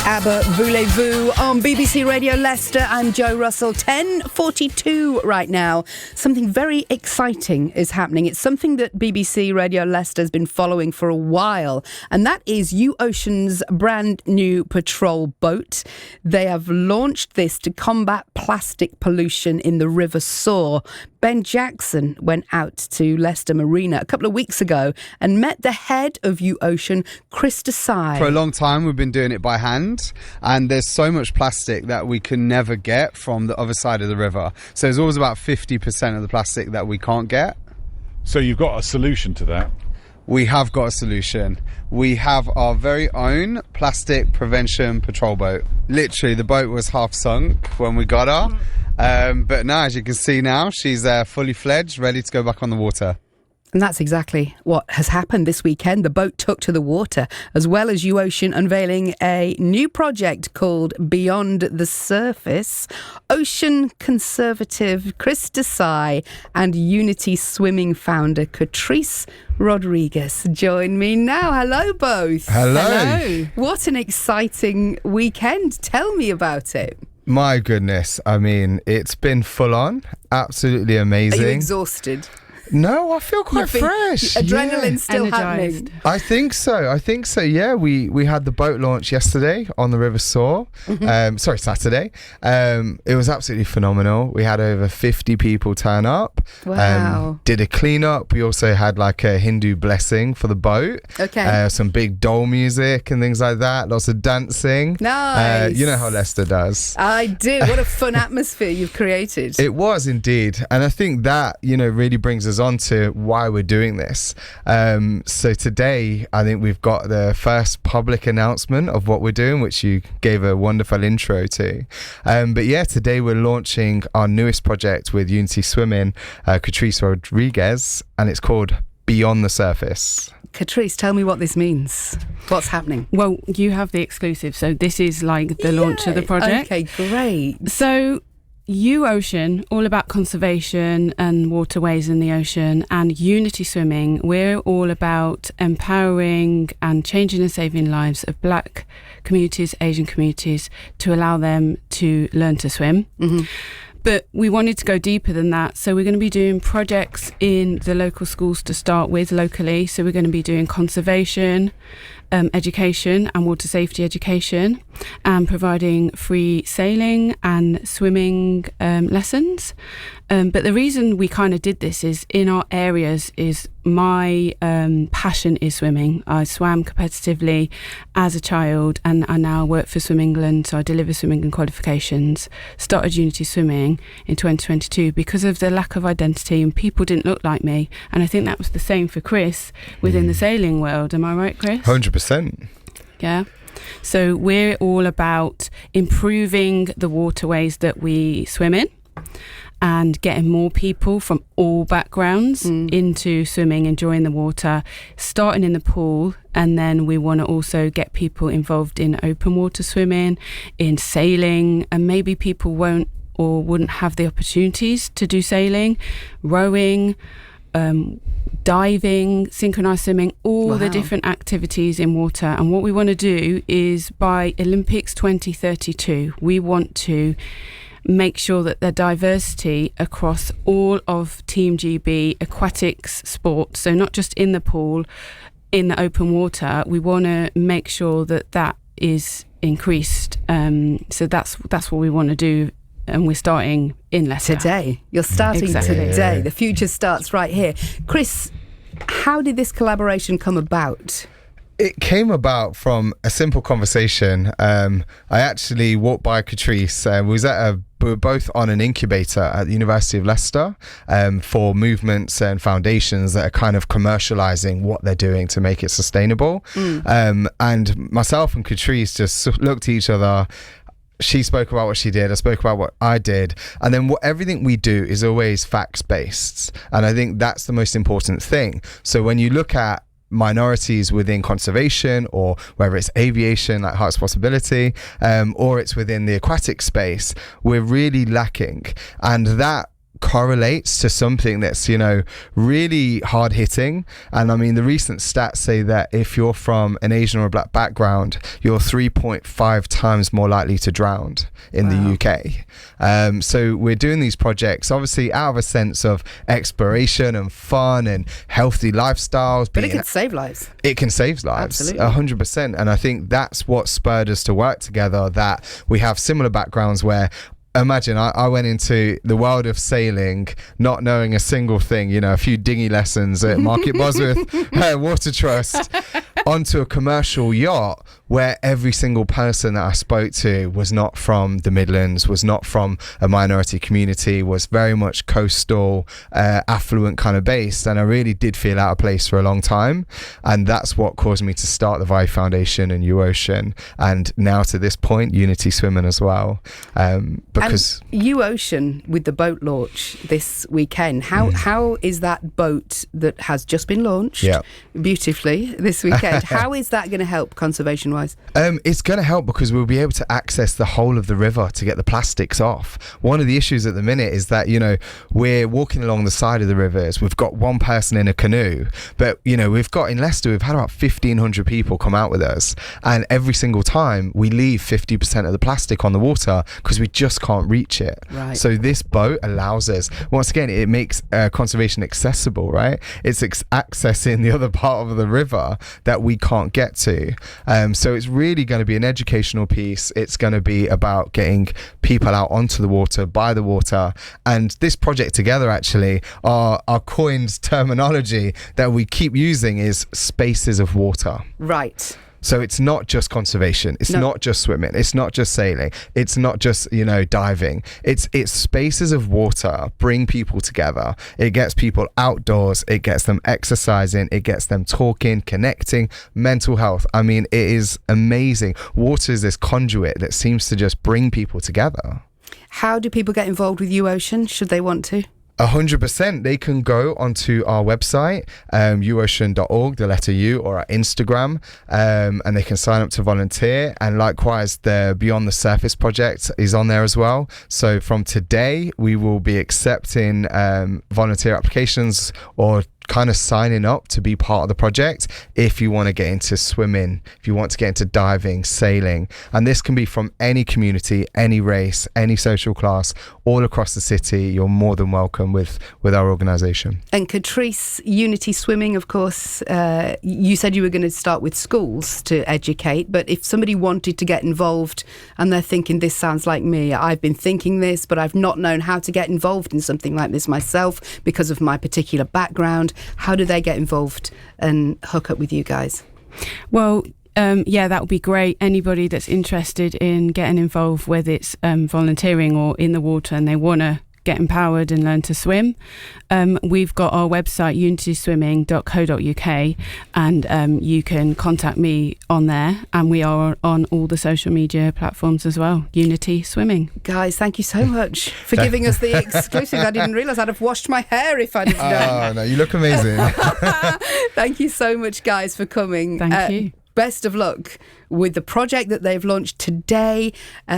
ABBA, Voulez-Vous on BBC Radio Leicester. I'm Jo Russell. 10:42 right now. Something very exciting is happening. It's something that BBC Radio Leicester has been following for a while, and that is UOCEAN's brand new patrol boat. They have launched this to combat plastic pollution in the River Soar. Ben Jackson went out to Leicester Marina a couple of weeks ago and met the head of UOCEAN, Chris Desi. For a long time we've been doing it by hand, and there's so much plastic that we can never get from the other side of the river. So there's always about 50% of the plastic that we can't get. So you've got a solution to that? We have got a solution. We have our very own plastic prevention patrol boat. Literally, the boat was half sunk when we got her. But now, as you can see now, she's fully fledged, ready to go back on the water. And that's exactly what has happened this weekend. The boat took to the water, as well as UOCEAN unveiling a new project called Beyond the Surface. Ocean conservative Chris Desi and Unity Swimming founder Katrice Rodriguez join me now. Hello, both. Hello. What an exciting weekend. Tell me about it. My goodness. I mean, it's been full on. Absolutely amazing. Are you exhausted? No, I feel quite fresh. Adrenaline's still Energized. happening. I think so. Yeah, we had the boat launch yesterday on the River Soar. Saturday. It was absolutely phenomenal. We had over 50 people turn up. Wow. Did a clean up. We also had like a Hindu blessing for the boat. Okay. Some big dole music and things like that. Lots of dancing. Nice. You know how Leicester does. I do. What a fun atmosphere you've created. It was indeed. And I think that, really brings us on to why we're doing this. So today, I think we've got the first public announcement of what we're doing, which you gave a wonderful intro to. But yeah, today we're launching our newest project with Unity Swimming, Katrice Rodriguez, and it's called Beyond the Surface. Katrice, tell me what this means. What's happening? Well, you have the exclusive, so this is like the launch of the project. Okay, great. So UOCEAN, all about conservation and waterways in the ocean, and Unity Swimming, we're all about empowering and changing and saving lives of Black communities, Asian communities, to allow them to learn to swim. Mm-hmm. But we wanted to go deeper than that. So we're going to be doing projects in the local schools to start with locally. So we're going to be doing conservation, education and water safety education, and providing free sailing and swimming lessons. But the reason we kind of did this is in our areas is my passion is swimming. I swam competitively as a child, and I now work for Swim England, so I deliver Swim England qualifications. Started Unity Swimming in 2022 because of the lack of identity, and people didn't look like me. And I think that was the same for Chris within the sailing world. Am I right, Chris? 100%. Yeah. So we're all about improving the waterways that we swim in, and getting more people from all backgrounds into swimming, enjoying the water, starting in the pool. And then we want to also get people involved in open water swimming, in sailing, and maybe people won't or wouldn't have the opportunities to do sailing, rowing, diving, synchronized swimming, all the different activities in water. And what we want to do is by Olympics 2032, we want to make sure that there's diversity across all of Team GB aquatics sports. So not just in the pool, in the open water. We want to make sure that that is increased. So that's what we want to do. And we're starting in Leicester. Today. You're starting today. The future starts right here. Chris, how did this collaboration come about? It came about from a simple conversation. I actually walked by Katrice. We were both on an incubator at the University of Leicester for movements and foundations that are kind of commercializing what they're doing to make it sustainable. And myself and Katrice just looked at each other. She spoke about what she did, I spoke about what I did, and then everything we do is always facts-based, and I think that's the most important thing. So when you look at minorities within conservation, or whether it's aviation like Heart's Possibility, or it's within the aquatic space, we're really lacking, and that correlates to something that's, really hard hitting. And I mean, the recent stats say that if you're from an Asian or a black background, you're 3.5 times more likely to drown in the UK. So we're doing these projects obviously out of a sense of exploration and fun and healthy lifestyles. But it can save lives. It can save lives. Absolutely. 100%. And I think that's what spurred us to work together, that we have similar backgrounds where, imagine I went into the world of sailing not knowing a single thing, a few dinghy lessons at Market Bosworth Water Trust, onto a commercial yacht where every single person that I spoke to was not from the Midlands, was not from a minority community, was very much coastal, affluent kind of based. And I really did feel out of place for a long time. And that's what caused me to start the Vi Foundation and UOCEAN. And now to this point, Unity Swimming as well. Because UOCEAN with the boat launch this weekend, how is that boat that has just been launched beautifully this weekend, how is that going to help conservation wise? It's going to help because we'll be able to access the whole of the river to get the plastics off. One of the issues at the minute is that, we're walking along the side of the rivers. We've got one person in a canoe, but, we've got in Leicester, we've had about 1,500 people come out with us. And every single time we leave 50% of the plastic on the water because we just can't reach it. Right. So this boat allows us, once again, it makes conservation accessible, right? It's accessing the other part of the river that we can't get to. So it's really going to be an educational piece. It's going to be about getting people out onto the water, by the water. And this project together, actually, our coined terminology that we keep using is spaces of water. Right. So it's not just conservation. It's not just swimming. It's not just sailing. It's not just, diving. It's spaces of water bring people together. It gets people outdoors. It gets them exercising. It gets them talking, connecting, mental health. I mean, it is amazing. Water is this conduit that seems to just bring people together. How do people get involved with UOCEAN, should they want to? 100%. They can go onto our website, uocean.org, the letter U, or our Instagram, and they can sign up to volunteer. And likewise, the Beyond the Surface project is on there as well. So from today, we will be accepting volunteer applications or kind of signing up to be part of the project if you want to get into swimming, if you want to get into diving, sailing. And this can be from any community, any race, any social class, all across the city. You're more than welcome with our organisation. And Katrice, Unity Swimming, of course, you said you were going to start with schools to educate, but if somebody wanted to get involved and they're thinking, this sounds like me, I've been thinking this, but I've not known how to get involved in something like this myself because of my particular background, how do they get involved and hook up with you guys? Well, that would be great. Anybody that's interested in getting involved, whether it's volunteering or in the water and they want to get empowered and learn to swim, we've got our website unityswimming.co.uk, and you can contact me on there, and we are on all the social media platforms as well. Unity Swimming. Guys, thank you so much for giving us the exclusive. I didn't realise I'd have washed my hair if I'd have done. Oh no, you look amazing. Thank you so much, guys, for coming. Thank you. Best of luck with the project that they've launched today.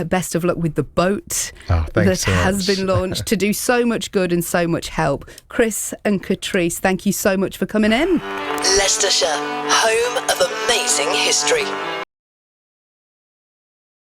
Best of luck with the boat that has been launched to do so much good and so much help. Chris and Katrice, thank you so much for coming in. Leicestershire, home of amazing history.